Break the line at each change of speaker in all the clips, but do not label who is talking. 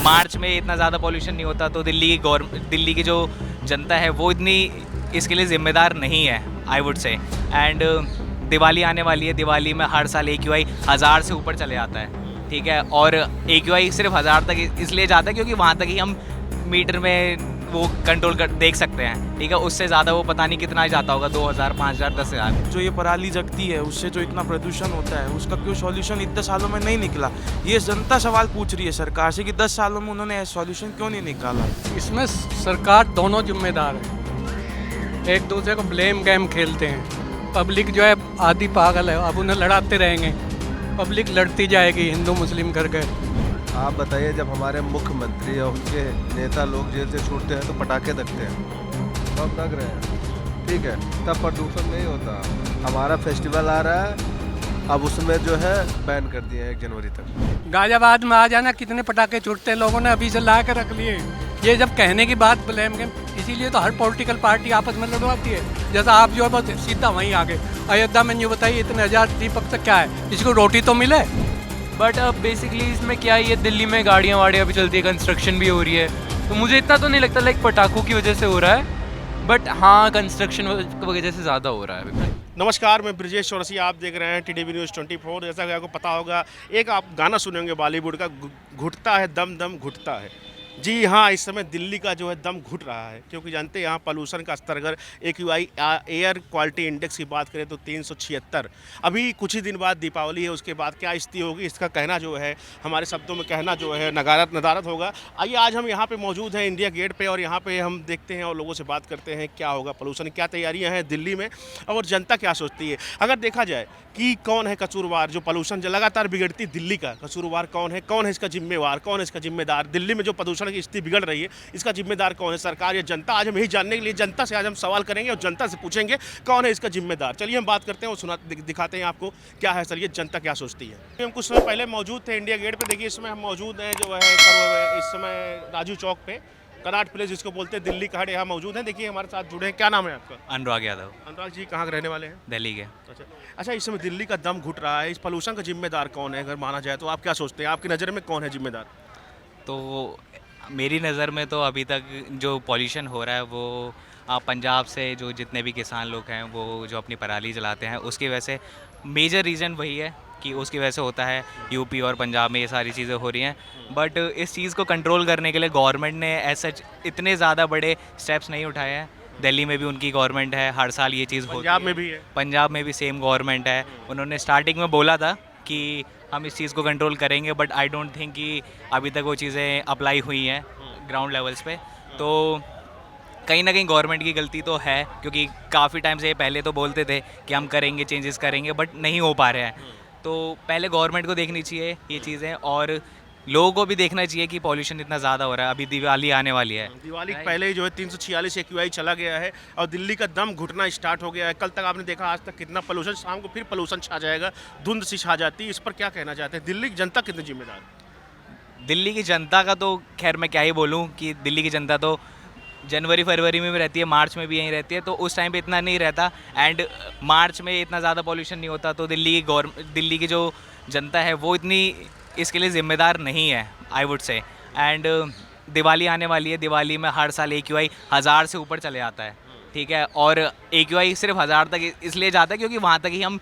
मार्च में इतना ज़्यादा पॉल्यूशन नहीं होता, तो दिल्ली की जो जनता है वो इतनी इसके लिए ज़िम्मेदार नहीं है, I would say. And Diwali आने वाली है, दिवाली में हर साल AQI 1000 से ऊपर चले जाता है, ठीक है। और AQI सिर्फ 1000 तक इसलिए जाता है क्योंकि वहाँ तक ही हम मीटर में वो कंट्रोल कर देख सकते हैं, ठीक है। उससे ज़्यादा वो पता नहीं कितना जाता होगा, 2000, 5000, 10,000।
जो ये पराली जगती है उससे जो इतना प्रदूषण होता है उसका क्यों सॉल्यूशन इतने सालों में नहीं निकला? ये जनता सवाल पूछ रही है सरकार से कि 10 सालों में उन्होंने सॉल्यूशन क्यों नहीं निकाला?
इसमें सरकार दोनों जिम्मेदार है, एक दूसरे को ब्लेम गेम खेलते हैं। पब्लिक जो है आधी पागल है, अब उन्हें लड़ाते रहेंगे, पब्लिक लड़ती जाएगी हिंदू मुस्लिम करके।
आप बताइए, जब हमारे मुख्यमंत्री और उनके नेता लोग जेल से छूटते हैं तो पटाखे दगते हैं, सब दग रहे हैं, ठीक है, तब प्रदूषण नहीं होता। हमारा फेस्टिवल आ रहा है, अब उसमें जो है बैन कर दिए 1 जनवरी तक।
गाजियाबाद में आ जाना, कितने पटाखे छूटते हैं, लोगों ने अभी से ला के रख लिए। ये जब कहने की बात ब्लेम गेम, इसीलिए तो हर पॉलिटिकल पार्टी आपस में लड़वाती है। जैसा आप जो है बस सीधा वहीं आगे अयोध्या में यूँ बताइए, इतने हजार दीपक से क्या है, इसको रोटी तो मिले।
बट अब बेसिकली इसमें क्या है, ये दिल्ली में गाड़ियाँ वाड़ियाँ भी चलती है, कंस्ट्रक्शन भी हो रही है, तो मुझे इतना तो नहीं लगता लाइक पटाखों की वजह से हो रहा है, बट हाँ कंस्ट्रक्शन की वजह से ज़्यादा हो रहा है।
नमस्कार, मैं ब्रजेश चौरसिया, आप देख रहे हैं TDV न्यूज़ 24। जैसा कि आपको पता होगा, एक आप गाना सुनेंगे बॉलीवुड का, घुटता है दम दम घुटता है। जी हाँ, इस समय दिल्ली का जो है दम घुट रहा है, क्योंकि जानते हैं यहाँ पोल्यूशन का स्तर, अगर AQI एयर क्वालिटी इंडेक्स की बात करें तो 376। अभी कुछ ही दिन बाद दीपावली है, उसके बाद क्या स्थिति होगी इसका कहना जो है, हमारे शब्दों में कहना जो है नदारत होगा। आइए, आज हम यहाँ पे मौजूद हैं इंडिया गेट पे, और यहाँ पे हम देखते हैं और लोगों से बात करते हैं क्या होगा, पोल्यूशन क्या तैयारियाँ हैं दिल्ली में और जनता क्या सोचती है। अगर देखा जाए कि कौन है कसूरवार, जो पोल्यूशन जो लगातार बिगड़ती दिल्ली का कसूरवार कौन है इसका जिम्मेवार, कौन है इसका जिम्मेदार, दिल्ली में जो प्रदूषण की स्थिति बिगड़ रही है इसका जिम्मेदार कौन है, सरकार या जनता? आज हम यही जानने के लिए जनता से आज हम सवाल करेंगे और जनता से पूछेंगे कौन है इसका जिम्मेदार। चलिए हम बात करते हैं और दिखाते हैं आपको क्या है सर, ये जनता क्या सोचती है। हम कुछ समय पहले मौजूद थे इंडिया गेट पे, देखिए इसमें हम मौजूद हैं जो है इस समय राजू चौक पे, कनाट प्लेस जिसको बोलते हैं, दिल्ली का हट, यहाँ मौजूद हैं। देखिए हमारे साथ जुड़े हैं, क्या नाम है आपका?
अनुराग यादव।
अनुराग जी कहाँ के रहने वाले हैं?
दिल्ली के।
अच्छा, इस समय दिल्ली का दम घुट रहा है, इस पोल्यूशन का जिम्मेदार कौन है अगर माना जाए तो? आप क्या सोचते हैं, आपकी नज़र में कौन है जिम्मेदार?
तो मेरी नज़र में तो अभी तक जो पॉल्यूशन हो रहा है वो पंजाब से जो जितने भी किसान लोग हैं वो जो अपनी पराली जलाते हैं उसकी वजह से, मेजर रीज़न वही है कि उसकी वजह से होता है। यूपी और पंजाब में ये सारी चीज़ें हो रही हैं, बट इस चीज़ को कंट्रोल करने के लिए गवर्नमेंट ने ऐसा इतने ज़्यादा बड़े स्टेप्स नहीं उठाए हैं। दिल्ली में भी उनकी गवर्नमेंट है, हर साल ये चीज़ होती है।
पंजाब में भी है,
पंजाब में भी सेम गवर्नमेंट है। उन्होंने स्टार्टिंग में बोला था कि हम इस चीज़ को कंट्रोल करेंगे, बट आई डोंट थिंक कि अभी तक वो चीज़ें अप्लाई हुई हैं ग्राउंड लेवल्स पे। तो कहीं ना कहीं गवर्नमेंट की गलती तो है, क्योंकि काफ़ी टाइम से पहले तो बोलते थे कि हम करेंगे, चेंजेस करेंगे, बट नहीं हो पा रहे हैं। तो पहले गवर्नमेंट को देखनी चाहिए ये चीज़ें, और लोगों को भी देखना चाहिए कि पॉल्यूशन इतना ज़्यादा हो रहा है। अभी दिवाली आने वाली है,
दिवाली के पहले ही जो है 346 AQI चला गया है और दिल्ली का दम घुटना स्टार्ट हो गया है। कल तक आपने देखा, आज तक कितना पोल्यूशन, शाम को फिर पोल्यूशन छा जाएगा, धुंध सी छा जाती है। इस पर क्या कहना चाहते हैं, दिल्ली की जनता कितनी जिम्मेदार है?
दिल्ली की जनता का तो खैर मैं क्या ही बोलूँ कि दिल्ली की जनता तो जनवरी फरवरी में भी रहती है, मार्च में भी यहीं रहती है, तो उस टाइम पे इतना नहीं रहता। एंड मार्च में इतना ज़्यादा पॉल्यूशन नहीं होता, तो दिल्ली की जो जनता है वो इतनी इसके लिए ज़िम्मेदार नहीं है, I would say. And Diwali आने वाली है, दिवाली में हर साल AQI 1000 से ऊपर चले जाता है, ठीक है। और AQI सिर्फ 1000 तक इसलिए जाता है क्योंकि वहाँ तक ही हम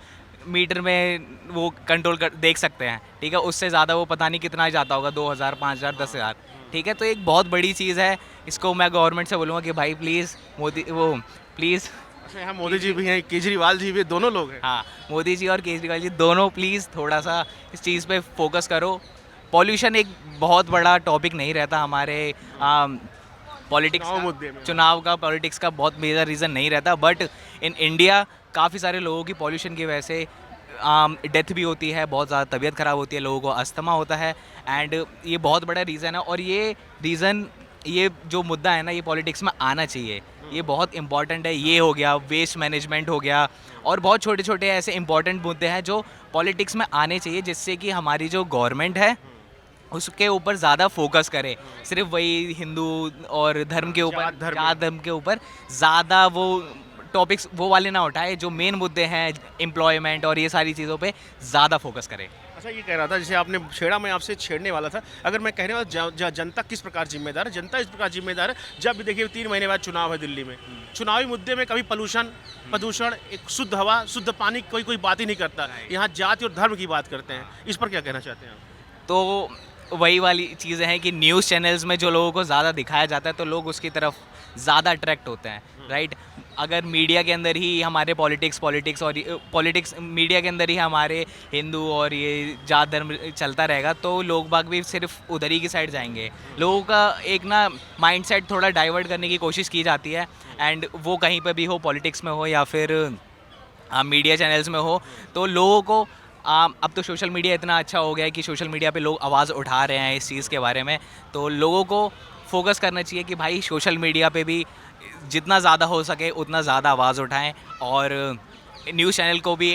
मीटर में वो कंट्रोल कर देख सकते हैं, ठीक है। उससे ज़्यादा वो पता नहीं कितना जाता होगा, 2000, 5000, 10,000, ठीक है। तो एक बहुत बड़ी चीज़ है, इसको मैं गवर्नमेंट से बोलूँगा कि भाई प्लीज़ प्लीज़।
अच्छा, यहाँ मोदी जी भी हैं, केजरीवाल जी भी, दोनों लोग हैं।
हाँ, मोदी जी और केजरीवाल जी दोनों प्लीज़ थोड़ा सा इस चीज़ पे फोकस करो। पॉल्यूशन एक बहुत बड़ा टॉपिक नहीं रहता हमारे पॉलिटिक्स, चुनाव का पॉलिटिक्स का बहुत मेजर रीज़न नहीं रहता, बट इन इंडिया काफ़ी सारे लोगों की पॉल्यूशन की वजह से डेथ भी होती है, बहुत ज़्यादा तबीयत ख़राब होती है, लोगों को अस्थमा होता है। एंड ये बहुत बड़ा रीज़न है, और ये जो मुद्दा है ना, ये पॉलिटिक्स में आना चाहिए, ये बहुत इंपॉर्टेंट है। ये हो गया, वेस्ट मैनेजमेंट हो गया, और बहुत छोटे छोटे ऐसे इंपॉर्टेंट मुद्दे हैं जो पॉलिटिक्स में आने चाहिए, जिससे कि हमारी जो गवर्नमेंट है उसके ऊपर ज़्यादा फोकस करे। सिर्फ वही हिंदू और धर्म के ऊपर, जात धर्म के ऊपर ज़्यादा वो टॉपिक्स वो वाले ना उठाए, जो मेन मुद्दे हैं एम्प्लॉयमेंट और ये सारी चीज़ों पे ज़्यादा फोकस करे।
अच्छा, ये कह रहा था जैसे आपने छेड़ा, मैं आपसे छेड़ने वाला था। अगर मैं कहने वाला जनता किस प्रकार जिम्मेदार है, जनता इस प्रकार जिम्मेदार है, जब भी देखिए 3 महीने बाद चुनाव है दिल्ली में, चुनावी मुद्दे में कभी प्रदूषण, एक शुद्ध हवा, शुद्ध पानी, कोई बात ही नहीं करता। यहाँ जाति और धर्म की बात करते हैं। इस पर क्या कहना चाहते हैं आप?
तो वही वाली चीज़ें हैं कि न्यूज़ चैनल्स में जो लोगों को ज़्यादा दिखाया जाता है तो लोग उसकी तरफ ज़्यादा अट्रैक्ट होते हैं, राइट। अगर मीडिया के अंदर ही हमारे पॉलिटिक्स मीडिया के अंदर ही हमारे हिंदू और ये जात धर्म चलता रहेगा तो लोग बाग भी सिर्फ उधर ही की साइड जाएंगे। लोगों का एक ना माइंडसेट थोड़ा डाइवर्ट करने की कोशिश की जाती है, एंड वो कहीं पर भी हो, पॉलिटिक्स में हो या फिर मीडिया चैनल्स में हो, तो लोगों को अब तो सोशल मीडिया इतना अच्छा हो गया है कि सोशल मीडिया पे लोग आवाज़ उठा रहे हैं इस चीज़ के बारे में। तो लोगों को फोकस करना चाहिए कि भाई सोशल मीडिया पे भी जितना ज़्यादा हो सके उतना ज़्यादा आवाज़ उठाएं, और न्यूज़ चैनल को भी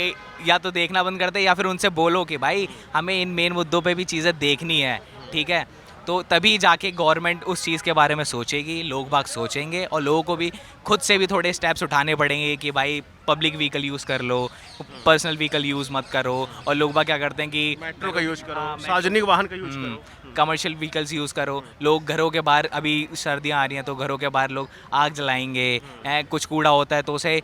या तो देखना बंद कर दें या फिर उनसे बोलो कि भाई हमें इन मेन मुद्दों पे भी चीज़ें देखनी है, ठीक है। तो तभी जाके गवर्नमेंट उस चीज़ के बारे में सोचेगी, लोग बाग सोचेंगे, और लोगों को भी खुद से भी थोड़े स्टेप्स उठाने पड़ेंगे कि भाई पब्लिक व्हीकल यूज़ कर लो, पर्सनल व्हीकल यूज़ मत करो। और लोग बाग क्या करते हैं कि
मेट्रो का यूज़ करो, सार्वजनिक वाहन का यूज़ करो,
कमर्शियल व्हीकल्स यूज़ करो। लोग घरों के बाहर, अभी सर्दियाँ आ रही हैं तो घरों के बाहर लोग आग जलाएंगे, कुछ कूड़ा होता है तो उसे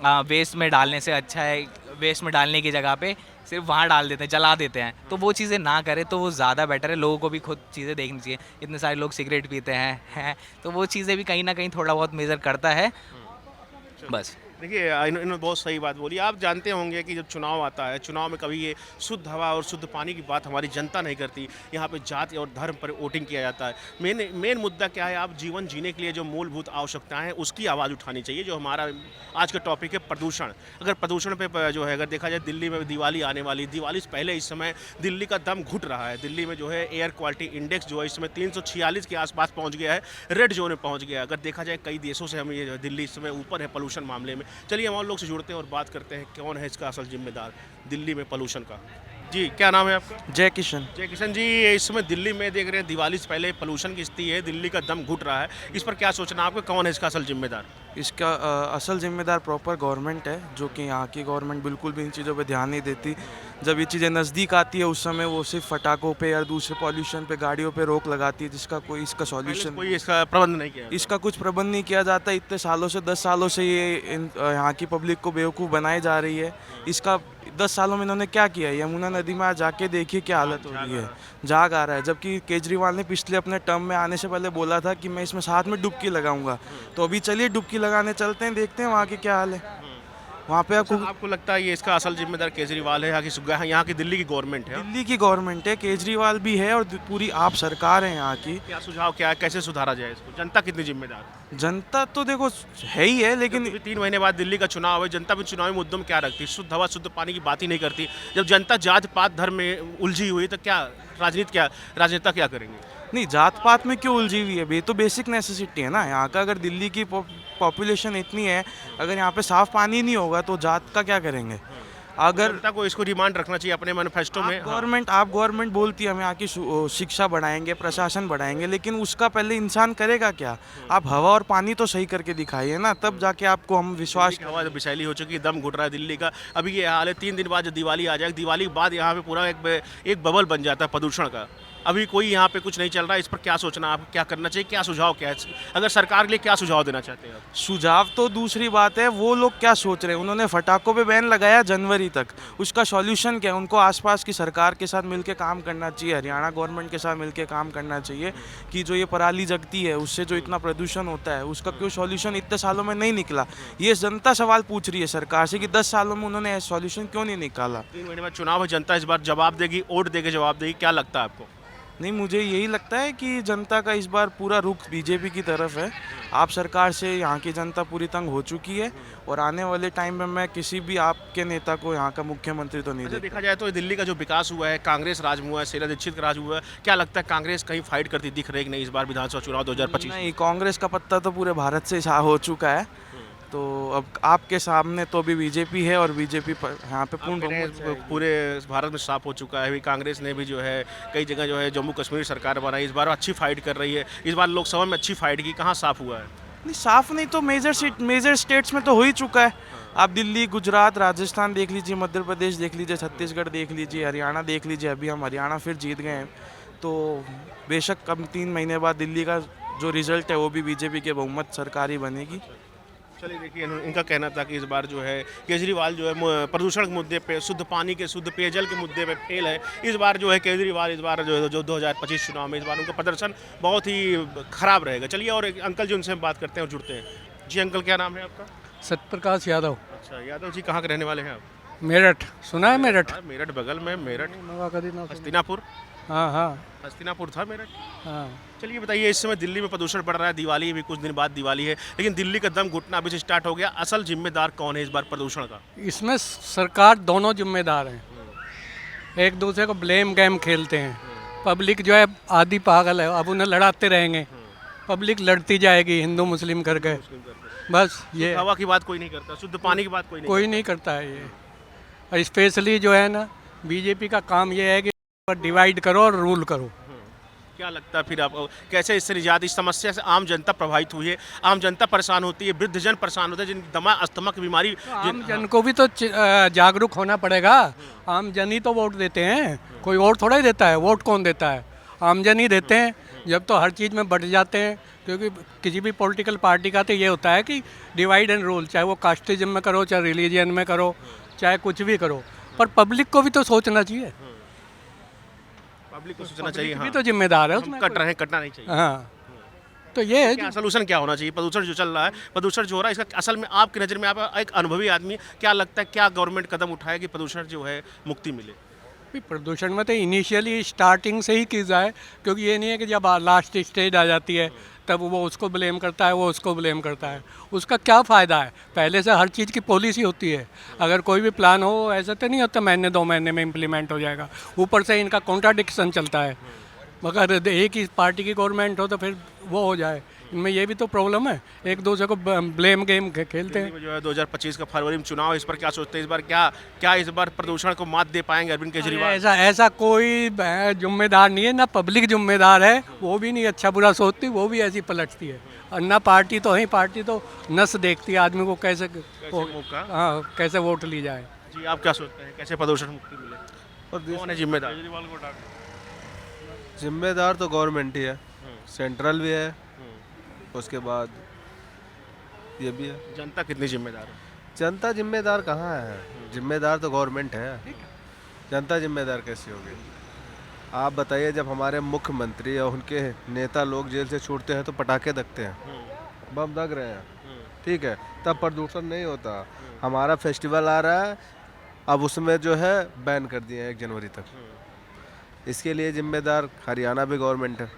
वेस्ट में डालने से अच्छा है, वेस्ट में डालने की जगह पे सिर्फ वहाँ डाल देते हैं, जला देते हैं। तो वो चीज़ें ना करें तो वो ज़्यादा बेटर है। लोगों को भी खुद चीज़ें देखनी चाहिए। इतने सारे लोग सिगरेट पीते हैं तो वो चीज़ें भी कहीं ना कहीं थोड़ा बहुत मेजर करता है, बस।
देखिए इन्होंने बहुत सही बात बोली। आप जानते होंगे कि जब चुनाव आता है, चुनाव में कभी ये शुद्ध हवा और शुद्ध पानी की बात हमारी जनता नहीं करती। यहाँ पे जाति और धर्म पर वोटिंग किया जाता है। मेन मुद्दा क्या है, आप जीवन जीने के लिए जो मूलभूत आवश्यकताएं हैं उसकी आवाज़ उठानी चाहिए। जो हमारा आज का टॉपिक है प्रदूषण। अगर प्रदूषण पे जो है, अगर देखा जाए दिल्ली में दिवाली आने वाली, दिवाली से पहले इस समय दिल्ली का दम घुट रहा है। दिल्ली में जो है एयर क्वालिटी इंडेक्स जो है इस समय 346 के आसपास पहुँच गया है, रेड जोन में पहुँच गया है। अगर देखा जाए कई देशों से हम ये दिल्ली इस समय ऊपर है पोल्यूशन मामले में। चलिए हम और लोग से जुड़ते हैं और बात करते हैं कौन है इसका असल जिम्मेदार दिल्ली में पोल्यूशन का। जी, क्या नाम है आपका?
जय किशन।
जय किशन जी, इस समय दिल्ली में देख रहे हैं दिवाली से पहले पोल्यूशन की स्थिति है, दिल्ली का दम घुट रहा है। इस पर क्या सोचना है आपको, कौन है इसका असल जिम्मेदार?
इसका असल जिम्मेदार प्रॉपर गवर्नमेंट है, जो कि यहाँ की गवर्नमेंट बिल्कुल भी इन चीज़ों पे ध्यान नहीं देती। जब ये चीज़ें नज़दीक आती है उस समय वो सिर्फ फटाकों पे या दूसरे पॉल्यूशन पे, गाड़ियों पे रोक लगाती है, जिसका कोई इसका सॉल्यूशन,
कोई इसका प्रबंध नहीं किया।
इसका कुछ प्रबंध नहीं किया जाता। इतने सालों से 10 सालों से ये यहाँ की पब्लिक को बेवकूफ़ बनाई जा रही है। इसका 10 सालों में इन्होंने क्या किया है? यमुना नदी में आज जाके देखिए क्या हालत हो रही है, जाग आ रहा है। जबकि केजरीवाल ने पिछले अपने टर्म में आने से पहले बोला था कि मैं इसमें साथ में डुबकी लगाऊंगा। तो अभी चलिए डुबकी लगाने चलते हैं, देखते हैं वहाँ के क्या हाल है। वहाँ पे
आपको लगता है ये इसका असल जिम्मेदार केजरीवाल है, यहाँ की दिल्ली की गवर्नमेंट है?
दिल्ली की गवर्नमेंट है, केजरीवाल भी है और पूरी आप सरकार है यहाँ की।
क्या सुझाव क्या है, कैसे सुधारा जाए इसको? जनता कितनी जिम्मेदार?
जनता तो देखो है ही है, लेकिन
3 महीने बाद दिल्ली का चुनाव है, जनता भी चुनावी मुद्दों में क्या रखती है? शुद्ध हवा शुद्ध पानी की बात ही नहीं करती। जब जनता जात पात धर्म में उलझी हुई तो क्या राजनेता क्या करेंगे?
नहीं, जात पात में क्यों उलझी हुई है? ये तो बेसिक नेसेसिटी है ना यहाँ का। अगर दिल्ली की पॉपुलेशन इतनी है, अगर यहाँ पे साफ पानी नहीं होगा तो जात का क्या करेंगे? अगर
जनता को इसको डिमांड रखना चाहिए अपने मैनिफेस्टो में।
गवर्नमेंट बोलती है हम यहाँ की शिक्षा बढ़ाएंगे, प्रशासन बढ़ाएंगे, लेकिन उसका पहले इंसान करेगा क्या? आप हवा और पानी तो सही करके दिखाइए ना, तब जाके आपको हम विश्वास।
हवा विषैली हो चुकी है, दम घुट रहा है दिल्ली का। अभी ये हाल है, 3 दिन बाद जब दिवाली आ जाएगी, दिवाली के बाद यहाँ पे पूरा एक बबल बन जाता है प्रदूषण का। अभी कोई यहाँ पे कुछ नहीं चल रहा है। इस पर क्या सोचना, आप क्या करना चाहिए, क्या सुझाव क्या है? अगर सरकार के लिए क्या सुझाव देना चाहते हैं आप?
सुझाव तो दूसरी बात है, वो लोग क्या सोच रहे हैं। उन्होंने फटाकों पे बैन लगाया जनवरी तक, उसका सॉल्यूशन क्या है? उनको आसपास की सरकार के साथ मिलकर काम करना चाहिए, हरियाणा गवर्नमेंट के साथ मिलकर काम करना चाहिए कि जो ये पराली जगती है उससे जो इतना प्रदूषण होता है उसका क्यों सॉल्यूशन इतने सालों में नहीं निकला। ये जनता सवाल पूछ रही है सरकार से कि 10 सालों में उन्होंने सॉल्यूशन क्यों नहीं निकाला।
3 महीने बाद चुनाव है, जनता इस बार जवाब देगी, वोट देके जवाब देगी। क्या लगता है आपको?
नहीं, मुझे यही लगता है कि जनता का इस बार पूरा रुख बीजेपी की तरफ है। आप सरकार से यहाँ की जनता पूरी तंग हो चुकी है और आने वाले टाइम में मैं किसी भी आपके नेता को यहाँ का मुख्यमंत्री तो नहीं
देखा जाए तो दिल्ली का जो विकास हुआ है, कांग्रेस राज हुआ है, शीला दीक्षित का राज हुआ है, क्या लगता है कांग्रेस कहीं फाइट करती दिख रही है कि नहीं इस बार विधानसभा चुनाव 2025?
नहीं, कांग्रेस का पत्ता तो पूरे भारत से छा हो चुका है। तो अब आपके सामने तो भी बीजेपी है और बीजेपी यहाँ पे
पूरे भारत में साफ हो चुका है। अभी कांग्रेस ने भी जो है कई जगह जो है जम्मू कश्मीर सरकार बनाई, इस बार अच्छी फाइट कर रही है। इस बार लोकसभा में अच्छी फाइट की, कहाँ साफ हुआ है?
नहीं साफ नहीं तो मेजर स्टेट्स में तो हो ही चुका है। आप दिल्ली, गुजरात, राजस्थान देख लीजिए, मध्य प्रदेश देख लीजिए, छत्तीसगढ़ देख लीजिए, हरियाणा देख लीजिए। अभी हम हरियाणा फिर जीत गए हैं, तो बेशक अब 3 महीने बाद दिल्ली का जो रिजल्ट है वो भी बीजेपी के बहुमत सरकार ही बनेगी।
चलिए देखिए, इनका कहना था कि इस बार जो है केजरीवाल जो है प्रदूषण के मुद्दे पे, शुद्ध पानी के, शुद्ध पेयजल के मुद्दे पे फेल है। इस बार जो है केजरीवाल इस बार जो 2025 चुनाव में इस बार उनका प्रदर्शन बहुत ही खराब रहेगा। चलिए और एक अंकल जी, उनसे हम बात करते हैं और जुड़ते हैं। जी अंकल, क्या नाम है आपका?
सत्यप्रकाश यादव,
अच्छा यादव जी, कहाँ के रहने वाले हैं आप?
मेरठ। सुना है मेरठ?
हाँ, मेरठ बगल में, मेरठ हस्तिनापुर।
हाँ हाँ
हस्तिनापुर था मेरठ।
हाँ।
चलिए बताइए, इस समय दिल्ली में प्रदूषण बढ़ रहा है, दिवाली भी कुछ दिन बाद दिवाली है, लेकिन दिल्ली का दम घुटना अभी से स्टार्ट हो गया। असल जिम्मेदार कौन है इस बार प्रदूषण का?
इसमें सरकार दोनों जिम्मेदार हैं, एक दूसरे को ब्लेम गेम खेलते हैं। पब्लिक जो है आधी पागल है, अब उन्हें लड़ाते रहेंगे, पब्लिक लड़ती जाएगी हिंदू मुस्लिम करके, बस ये
हवा की बात कोई नहीं करता, शुद्ध पानी की बात
कोई नहीं करता है ये। और स्पेशली जो है ना, बीजेपी का काम ये है कि डिवाइड करो और रूल करो।
क्या लगता है फिर आपको, कैसे इससे निजात, इस समस्या से आम जनता प्रभावित हुई है, आम जनता परेशान होती है, वृद्धजन परेशान होते हैं, जिन दमा अस्थमा की बीमारी।
आम जन को भी तो जागरूक होना पड़ेगा। आम जन ही तो वोट देते हैं, कोई और थोड़ा ही देता है। वोट कौन देता है? आम जन ही देते हैं। जब तो हर चीज़ में बढ़ जाते हैं, क्योंकि किसी भी पॉलिटिकल पार्टी का तो ये होता है कि डिवाइड एंड रूल, चाहे वो कास्टिज्म में करो, चाहे रिलीजियन में करो, चाहे कुछ भी करो, पर पब्लिक को भी तो सोचना चाहिए।
पब्लिक को सोचना चाहिए,
भी
हाँ,
तो जिम्मेदार है
हम
उसमें।
कट रहे हैं, कटना नहीं चाहिए।
हाँ, तो ये है
क्या सोल्यूशन क्या होना चाहिए? प्रदूषण जो चल रहा है, प्रदूषण जो हो रहा है, इसका असल में आपकी नज़र में, आप एक अनुभवी आदमी, क्या लगता है क्या गवर्नमेंट कदम उठाए कि प्रदूषण जो है मुक्ति मिले?
भी प्रदूषण में तो इनिशियली स्टार्टिंग से ही की जाए, क्योंकि ये नहीं है कि जब लास्ट स्टेज आ जाती है तब वो उसको ब्लेम करता है, वो उसको ब्लेम करता है। उसका क्या फ़ायदा है? पहले से हर चीज़ की पॉलिसी होती है। अगर कोई भी प्लान हो, ऐसा तो नहीं होता महीने 2 महीने में इम्प्लीमेंट हो जाएगा। ऊपर से इनका कॉन्ट्राडिक्शन चलता है। अगर एक ही पार्टी की गवर्नमेंट हो तो फिर वो हो जाए। इनमें ये भी तो प्रॉब्लम है, एक दूसरे को ब्लेम गेम खेलते हैं।
जो है 2025 का फरवरी में चुनाव, इस पर क्या सोचते हैं? इस बार क्या इस बार प्रदूषण को मात दे पाएंगे अरविंद केजरीवाल?
ऐसा कोई जिम्मेदार नहीं है, ना पब्लिक जिम्मेदार है, वो भी नहीं अच्छा बुरा सोचती, वो भी ऐसी पलटती है। और ना पार्टी तो है, पार्टी तो नस देखती है आदमी को कैसे
मौका?
हाँ, कैसे वोट ली जाए।
जी आप क्या सोचते हैं, कैसे प्रदूषण मुक्ति मिले और कौन है जिम्मेदार?
जिम्मेदार तो गवर्नमेंट ही है, सेंट्रल भी है, उसके बाद ये भी है।
जनता कितनी जिम्मेदार है?
जनता जिम्मेदार कहाँ है? जिम्मेदार तो गवर्नमेंट है, जनता जिम्मेदार कैसी होगी? आप बताइए, जब हमारे मुख्यमंत्री और उनके नेता लोग जेल से छूटते हैं तो पटाखे दगते हैं, बम दग रहे हैं, ठीक है, तब प्रदूषण नहीं होता। हमारा फेस्टिवल आ रहा है, अब उसमें जो है बैन कर दिए हैं 1 जनवरी तक। इसके लिए जिम्मेदार हरियाणा भी गवर्नमेंट है,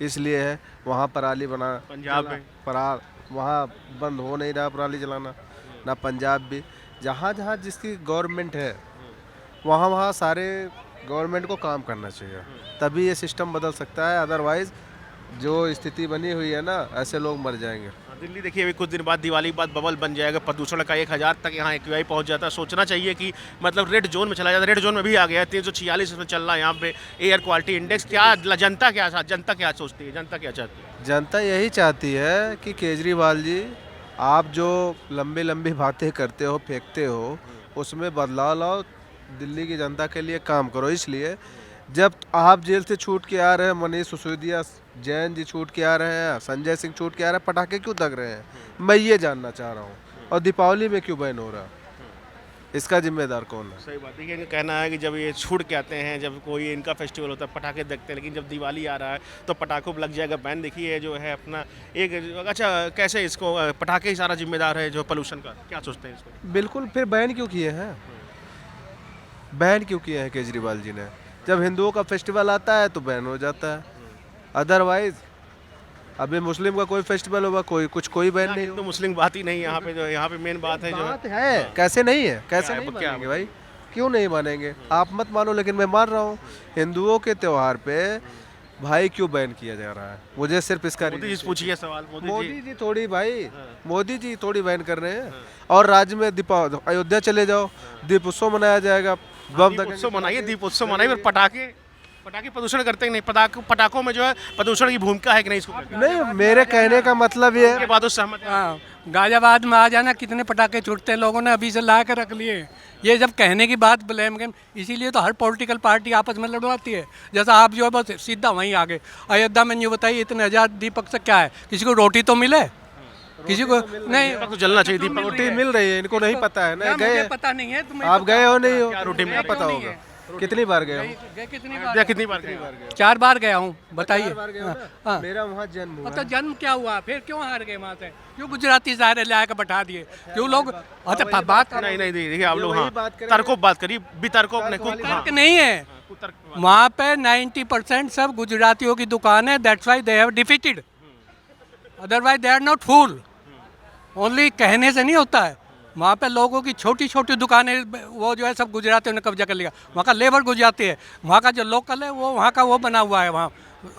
इसलिए है वहाँ पराली बना,
पंजाब में
वहाँ बंद हो नहीं रहा पराली जलाना, ना पंजाब भी। जहाँ जहाँ जिसकी गवर्नमेंट है वहाँ वहाँ सारे गवर्नमेंट को काम करना चाहिए, तभी ये सिस्टम बदल सकता है। अदरवाइज़ जो स्थिति बनी हुई है ना, ऐसे लोग मर जाएंगे।
दिल्ली देखिए, अभी कुछ दिन बाद दिवाली के बाद बबल बन जाएगा, प्रदूषण का 1000 तक यहाँ एक्यूआई पहुँच जाता है। सोचना चाहिए कि मतलब रेड जोन में चला जाता है, रेड जोन में भी आ गया है, 346 में चल रहा है यहाँ पे एयर क्वालिटी इंडेक्स। क्या जनता क्या सोचती है, जनता क्या चाहती है?
जनता यही चाहती है कि केजरीवाल जी, आप जो लंबी लंबी बातें करते हो, फेंकते हो, उसमें बदलाव लाओ, दिल्ली की जनता के लिए काम करो। इसलिए जब आप जेल से छूट के आ रहे हैं, मनीष सिसोदिया, जैन जी छूट के आ रहे हैं, संजय सिंह छूट के आ रहे हैं, पटाखे क्यों दग रहे हैं? मैं ये जानना चाह रहा हूँ। और दीपावली में क्यों बैन हो रहा है? इसका जिम्मेदार कौन है?
सही बात है। इनका कहना है कि जब ये छूट के आते हैं, जब कोई इनका फेस्टिवल होता है, पटाखे दगते हैं, लेकिन जब दिवाली आ रहा है तो पटाखों पर लग जाएगा बैन। देखिए जो है अपना एक, अच्छा कैसे इसको पटाखे ही सारा जिम्मेदार है जो पोल्यूशन का, क्या सोचते हैं इसको?
बिल्कुल, फिर बैन क्यों किए हैं? बैन क्यों किए हैं केजरीवाल जी ने? जब हिंदुओं का फेस्टिवल आता है तो बैन हो जाता है, अदरवाइज अभी मुस्लिम का कोई फेस्टिवल होगा, कोई बैन नहीं
तो मुस्लिम बात ही नहीं यहाँ पे, जो यहाँ पे मेन बात है जो
बात है। कैसे नहीं है? कैसे नहीं
क्या
मानेंगे भाई? क्यों नहीं मानेंगे? आप मत मानो, लेकिन मैं मान रहा हूँ, हिंदुओं के त्यौहार पे भाई क्यों बैन किया जा रहा है? मुझे सिर्फ इसका
मोदी जी पूछिए सवाल।
मोदी जी थोड़ी भाई, मोदी जी थोड़ी बैन कर रहे हैं। और राज्य में अयोध्या चले जाओ, दीप उत्सव मनाया जाएगा, बम
दीप उत्सव मनाइए, दीप उत्सव मनाइए, पर पटाखे पटाखे प्रदूषण करते हैं नहीं, पटाखों में जो है प्रदूषण की भूमिका है कि नहीं, इसको
नहीं, मेरे कहने का मतलब ये
के बाद उस सहमत हैं?
हाँ, गाजियाबाद में आ जाना कितने पटाखे छूटते हैं, लोगों ने अभी से ला के रख लिए। ये जब कहने की बात ब्लेम गेम, इसीलिए तो हर पॉलिटिकल पार्टी आपस में लड़वाती है। जैसा आप जो है बस सीधा वहीं आ गए। अयोध्या में न्यू बताइए, इतने हजार दीपक से क्या है, किसी को रोटी तो मिले, किसी को नहीं।
दीपक तो जलना चाहिए, दीपक
रोटी मिल रही है, इनको नहीं पता है ना।
क्या
गए
मुझे पता नहीं है, तुम्हें
आप गए हो नहीं हो,
क्या रोटी
क्या
मिल
पता
नहीं
होगा?
है।
कितनी बार गए हो?
गए कितनी
अयोध्या
बार?
कितनी बार गए?
4 बार गया हूँ, बताइए।
बार गए हो ना?
हाँ।
मेरा वहाँ जन्म हुआ।
तो जन्म क्या हुआ, फिर क्यों हार गए वहाँ से? क्यों गुजराती सारे ला के बैठा दिए? क्यों लोग अच्छा बात
नहीं नहीं देखिए आप लोग,
वही
हाँ
बात करें।
तर्कों बात करिए, वितर्कों अपने को, हाँ
तर्क नहीं है
कुतर्क
वहाँ पे। 90% सब गुजरातियों की दुकान है, that's why they have defeated, otherwise they are not fool. Only कहने से नहीं होता है। वहाँ पे लोगों की छोटी छोटी दुकानें, वो जो है सब गुजरातियों ने कब्जा कर लिया। वहाँ का लेबर गुजराती है, वहाँ का जो लोकल है वो वहाँ का वो बना हुआ है, वहाँ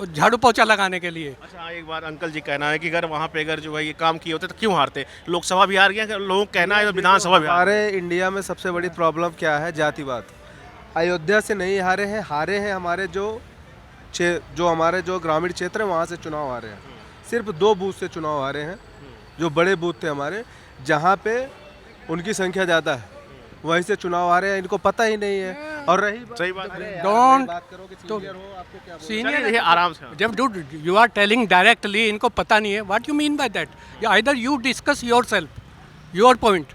झाड़ू पोछा लगाने के लिए।
अच्छा एक बार अंकल जी कहना है कि अगर वहाँ पे अगर जो है ये काम किए होते तो क्यों हारते? लोकसभा भी हार गया, लोगों का कहना है विधानसभा भी हार
हमारे इंडिया में सबसे बड़ी प्रॉब्लम क्या है? जातिवाद। अयोध्या से नहीं हारे हैं हमारे जो हमारे जो ग्रामीण क्षेत्र है वहाँ से चुनाव हारे हैं। सिर्फ 2 बूथ से चुनाव हारे हैं, जो बड़े बूथ थे हमारे, जहाँ पे उनकी संख्या ज़्यादा है, वहीं से चुनाव आ रहे हैं। इनको पता ही नहीं है। और रही बात,
सही बात है।
डोंट
बात करो कि सीनियर हो, आपको क्या बोलूं?
चलिए देखिए आराम से, हाँ।
जब dude you are telling directly, इनको पता नहीं है what you mean by that. Either you discuss yourself, your point,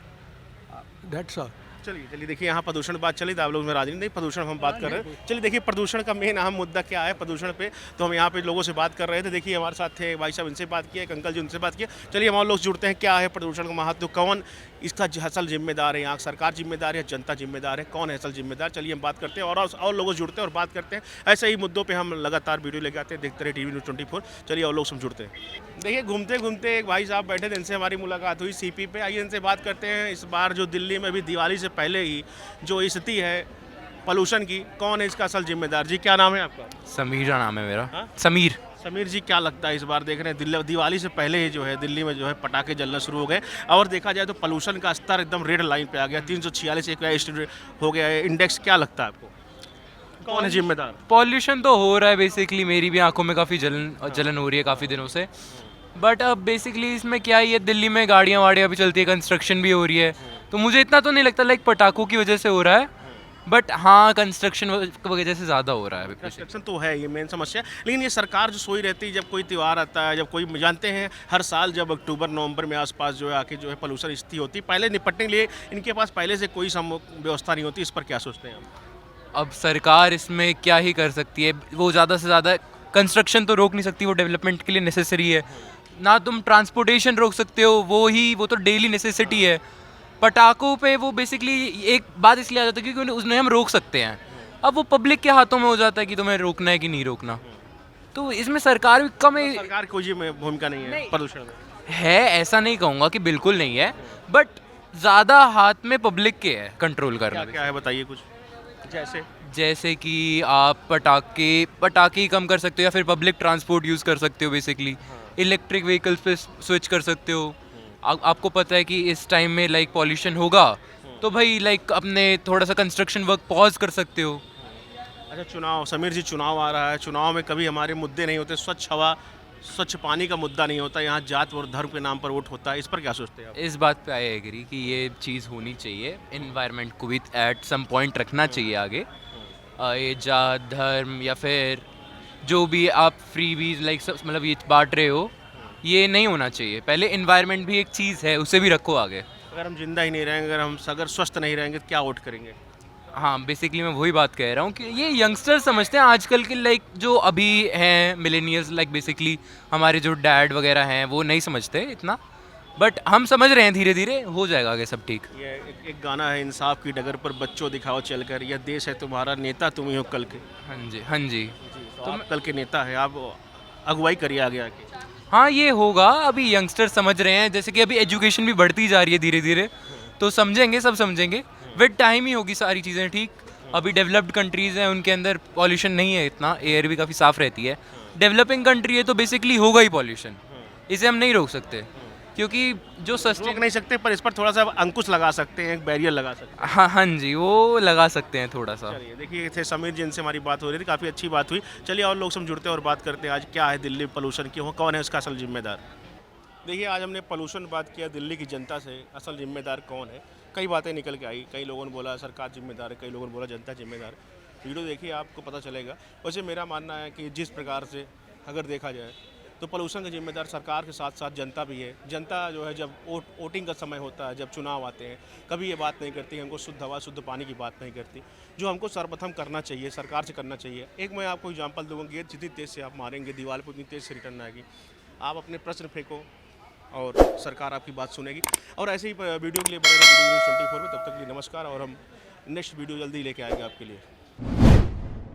that's all.
चलिए देखिए यहाँ प्रदूषण बात चली तो आप लोग में राजी नहीं, प्रदूषण हम बात कर रहे हैं। चलिए देखिए प्रदूषण का मेन अहम मुद्दा क्या है प्रदूषण पे, तो हम यहाँ पे लोगों से बात कर रहे थे। देखिए हमारे साथ थे भाई साहब, इनसे बात किया, एक अंकल जी उनसे बात किया। चलिए हम और लोग जुड़ते हैं, क्या है प्रदूषण का महत्व, कौन इसका असल जिम्मेदार है, यहाँ सरकार जिम्मेदार है, जनता जिम्मेदार है, कौन है असल जिम्मेदार? चलिए हम बात करते हैं और लोगों जुड़ते हैं और बात करते हैं। ऐसे ही मुद्दों पर हम लगातार वीडियो लेके आते हैं, देखते रहे TV News 24। चलिए और लोग सब जुड़ते हैं। देखिए घूमते घूमते एक भाई साहब बैठे थे, इनसे हमारी मुलाकात हुई CP पे। आइए इनसे बात करते हैं। इस बार जो दिल्ली में भी दिवाली से पहले ही जो स्थिति है पोल्यूशन की, कौन है इसका असल जिम्मेदार? जी क्या नाम है आपका?
समीर का नाम है मेरा।
हाँ?
समीर।
समीर जी क्या लगता है इस बार देख रहे हैं दिवाली से पहले ही जो है दिल्ली में जो है पटाखे जलना शुरू हो गए, और देखा जाए तो पोल्यूशन का स्तर एकदम रेड लाइन पे आ गया, 346 एक हो गया है इंडेक्स। क्या लगता है आपको कौन है जिम्मेदार?
पॉल्यूशन तो हो रहा है बेसिकली, मेरी भी आंखों में काफ़ी जलन हो रही है काफ़ी दिनों से। बट अब बेसिकली इसमें क्या है, ये दिल्ली में गाड़ियाँ वाड़ियाँ भी चलती है, कंस्ट्रक्शन भी हो रही है, तो मुझे इतना तो नहीं लगता लाइक पटाखों की वजह से हो रहा है। बट हाँ कंस्ट्रक्शन की वजह से ज़्यादा हो रहा है।
कंस्ट्रक्शन तो है ये मेन समस्या, लेकिन ये सरकार जो सोई रहती है जब कोई त्यौहार आता है, जब कोई जानते हैं हर साल जब अक्टूबर नवंबर में आसपास जो है आके जो है पोल्यूशन स्थिति होती है, पहले निपटने के लिए इनके पास पहले से कोई व्यवस्था नहीं होती। इस पर क्या सोचते हैं आप?
अब सरकार इसमें क्या ही कर सकती है, वो ज़्यादा से ज़्यादा कंस्ट्रक्शन तो रोक नहीं सकती, वो डेवलपमेंट के लिए नेसेसरी है ना। तुम ट्रांसपोर्टेशन रोक सकते हो, वो तो डेली नेसेसिटी है। पटाखों पे वो बेसिकली एक बात इसलिए आ जाता है क्योंकि उसमें हम रोक सकते हैं। अब वो पब्लिक के हाथों में हो जाता है कि तुम्हें रोकना है कि नहीं रोकना, तो इसमें सरकार भी कम
सरकार की कोई भूमिका नहीं है प्रदूषण में।
है, ऐसा नहीं कहूँगा कि बिल्कुल नहीं है, बट ज़्यादा हाथ में पब्लिक के है कंट्रोल करना।
क्या है बताइए कुछ,
जैसे कि आप पटाखे कम कर सकते हो, या फिर पब्लिक ट्रांसपोर्ट यूज़ कर सकते हो, बेसिकली इलेक्ट्रिक व्हीकल्स पे स्विच कर सकते हो। आपको पता है कि इस टाइम में लाइक पॉल्यूशन होगा, तो भाई लाइक अपने थोड़ा सा कंस्ट्रक्शन वर्क पॉज कर सकते हो।
अच्छा चुनाव, समीर जी चुनाव आ रहा है, चुनाव में कभी हमारे मुद्दे नहीं होते, स्वच्छ हवा स्वच्छ पानी का मुद्दा नहीं होता, यहाँ जात और धर्म के नाम पर वोट होता है। इस पर क्या सोचते हैं आप?
इस बात पे आई एग्री कि ये चीज़ होनी चाहिए, इन्वायरमेंट को भी एट सम पॉइंट रखना चाहिए आगे। ये जात धर्म या फिर जो भी आप फ्री बीज लाइक मतलब ये बांट रहे हो, ये नहीं होना चाहिए। पहले इन्वायरमेंट भी एक चीज़ है, उसे भी रखो आगे।
अगर हम जिंदा ही नहीं रहेंगे, अगर स्वस्थ नहीं रहेंगे तो क्या वोट करेंगे?
हाँ बेसिकली मैं वही बात कह रहा हूँ कि ये यंगस्टर्स समझते हैं आजकल के, लाइक जो अभी हैं मिलेनियल्स, लाइक बेसिकली हमारे जो डैड वगैरह हैं वो नहीं समझते इतना, बट हम समझ रहे हैं, धीरे धीरे हो जाएगा आगे सब ठीक।
ये एक गाना है, इंसाफ की डगर पर बच्चों दिखाओ चलकर, यह देश है तुम्हारा, नेता तुम ही हो कल के।
हाँ जी, हाँ जी।
तो आप कल के नेता है, आप अगुवाई करिए आगे आके।
हाँ ये होगा, अभी यंगस्टर्स समझ रहे हैं, जैसे कि अभी एजुकेशन भी बढ़ती जा रही है धीरे धीरे, तो समझेंगे, सब समझेंगे। विद टाइम ही होगी सारी चीज़ें ठीक। अभी डेवलप्ड कंट्रीज़ हैं, उनके अंदर पॉल्यूशन नहीं है इतना, एयर भी काफ़ी साफ़ रहती है। डेवलपिंग कंट्री है तो बेसिकली होगा ही पॉल्यूशन, इसे हम नहीं रोक सकते क्योंकि जो
रोक
सस्टेन
नहीं सकते पर इस पर थोड़ा सा अंकुश लगा सकते हैं, एक बैरियर लगा सकते हैं।
हाँ हाँ जी, वो लगा सकते हैं थोड़ा सा।
चलिए देखिए, थे समीर जी, इनसे हमारी बात हो रही थी, काफ़ी अच्छी बात हुई। चलिए और लोग सब जुड़ते हैं और बात करते हैं आज क्या है दिल्ली पोल्यूशन, क्यों, कौन है उसका असल जिम्मेदार। देखिए आज हमने पोल्यूशन बात किया, दिल्ली की जनता से असल जिम्मेदार कौन है। कई बातें निकल के आई, कई लोगों ने बोला सरकार जिम्मेदार है, कई लोगों ने बोला जनता जिम्मेदार है। वीडियो देखिए आपको पता चलेगा। वैसे मेरा मानना है कि जिस प्रकार से अगर देखा जाए तो पोल्यूशन का जिम्मेदार सरकार के साथ साथ जनता भी है। जनता जो है जब वोटिंग का समय होता है, जब चुनाव आते हैं, कभी ये बात नहीं करती, हमको शुद्ध हवा शुद्ध पानी की बात नहीं करती, जो हमको सर्वप्रथम करना चाहिए, सरकार से करना चाहिए। एक मैं आपको एग्जांपल दूंगा, गेंद जितनी तेज़ से आप मारेंगे दीवार पर उतनी तेज़ से रिटर्न आएगी। आप अपने प्रश्न फेंको और सरकार आपकी बात सुनेगी। और ऐसे ही वीडियो के लिए बने रहिए वीडियो न्यूज़ 24 में। तब तक के लिए नमस्कार, और हम नेक्स्ट वीडियो जल्दी लेके आएंगे आपके लिए।